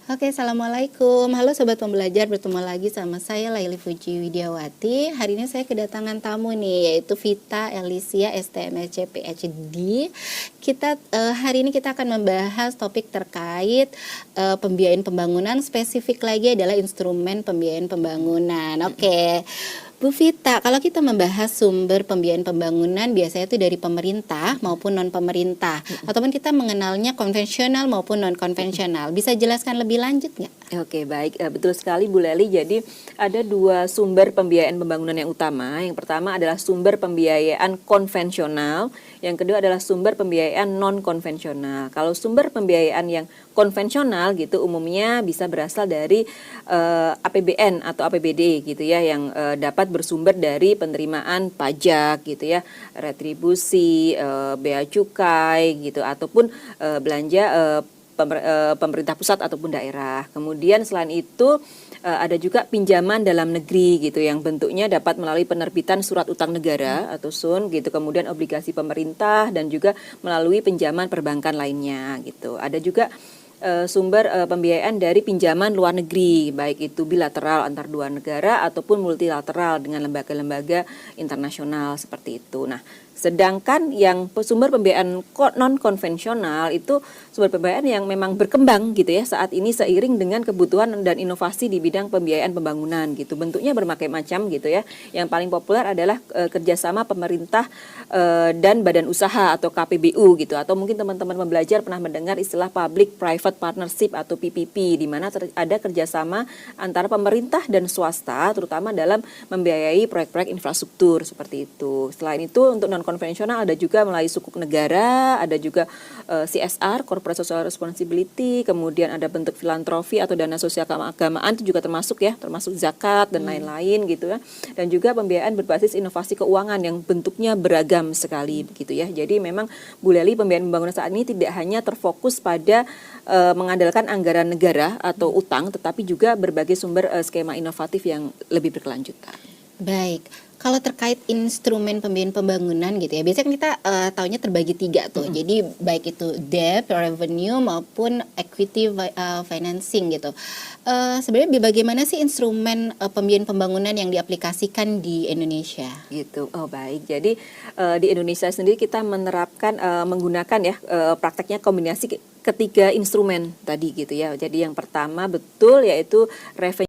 Oke, Assalamualaikum. Halo Sobat Pembelajar, bertemu lagi sama saya Laili Fuji Widiawati. Hari ini saya kedatangan tamu nih, yaitu Vita Elisia STMSC PhD. Hari ini kita akan membahas topik terkait pembiayaan pembangunan, spesifik lagi adalah instrumen pembiayaan pembangunan. Oke. Bu Vita, kalau kita membahas sumber pembiayaan pembangunan biasanya itu dari pemerintah maupun non-pemerintah, ataupun kita mengenalnya konvensional maupun non-konvensional. Bisa jelaskan lebih lanjut nggak? Oke, baik. Betul sekali Bu Leli. Jadi ada dua sumber pembiayaan pembangunan yang utama. Yang pertama adalah sumber pembiayaan konvensional, yang kedua adalah sumber pembiayaan non-konvensional. Kalau sumber pembiayaan yang konvensional gitu umumnya bisa berasal dari APBN atau APBD gitu ya, yang dapat bersumber dari penerimaan pajak gitu ya, retribusi, bea cukai gitu, ataupun belanja pemerintah pusat ataupun daerah. Kemudian selain itu ada juga pinjaman dalam negeri gitu, yang bentuknya dapat melalui penerbitan surat utang negara atau SUN gitu, kemudian obligasi pemerintah dan juga melalui pinjaman perbankan lainnya gitu. Ada juga sumber pembiayaan dari pinjaman luar negeri, baik itu bilateral antar dua negara ataupun multilateral dengan lembaga-lembaga internasional seperti itu. Nah, sedangkan yang sumber pembiayaan non-konvensional itu sumber pembiayaan yang memang berkembang gitu ya saat ini seiring dengan kebutuhan dan inovasi di bidang pembiayaan pembangunan gitu. Bentuknya berbagai macam gitu ya. Yang paling populer adalah kerjasama pemerintah dan badan usaha atau KPBU gitu. Atau mungkin teman-teman pembelajar pernah mendengar istilah Public Private Partnership atau PPP, di mana ada kerjasama antara pemerintah dan swasta terutama dalam membiayai proyek-proyek infrastruktur seperti itu. Selain itu untuk konvensional ada juga melalui sukuk negara, ada juga CSR, Corporate Social Responsibility, kemudian ada bentuk filantropi atau dana sosial keagamaan itu juga termasuk ya, termasuk zakat dan lain-lain gitu ya. Dan juga pembiayaan berbasis inovasi keuangan yang bentuknya beragam sekali begitu ya. Jadi memang Bu Leli, pembiayaan pembangunan saat ini tidak hanya terfokus pada mengandalkan anggaran negara atau utang, tetapi juga berbagai sumber skema inovatif yang lebih berkelanjutan. Baik. Kalau terkait instrumen pembiayaan pembangunan gitu ya, biasanya kita taunya terbagi tiga tuh. Jadi baik itu debt, revenue maupun equity financing gitu. Sebenarnya bagaimana sih instrumen pembiayaan pembangunan yang diaplikasikan di Indonesia? Gitu. Oh baik. Jadi di Indonesia sendiri kita menerapkan menggunakan ya prakteknya kombinasi ketiga instrumen tadi gitu ya. Jadi yang pertama betul yaitu revenue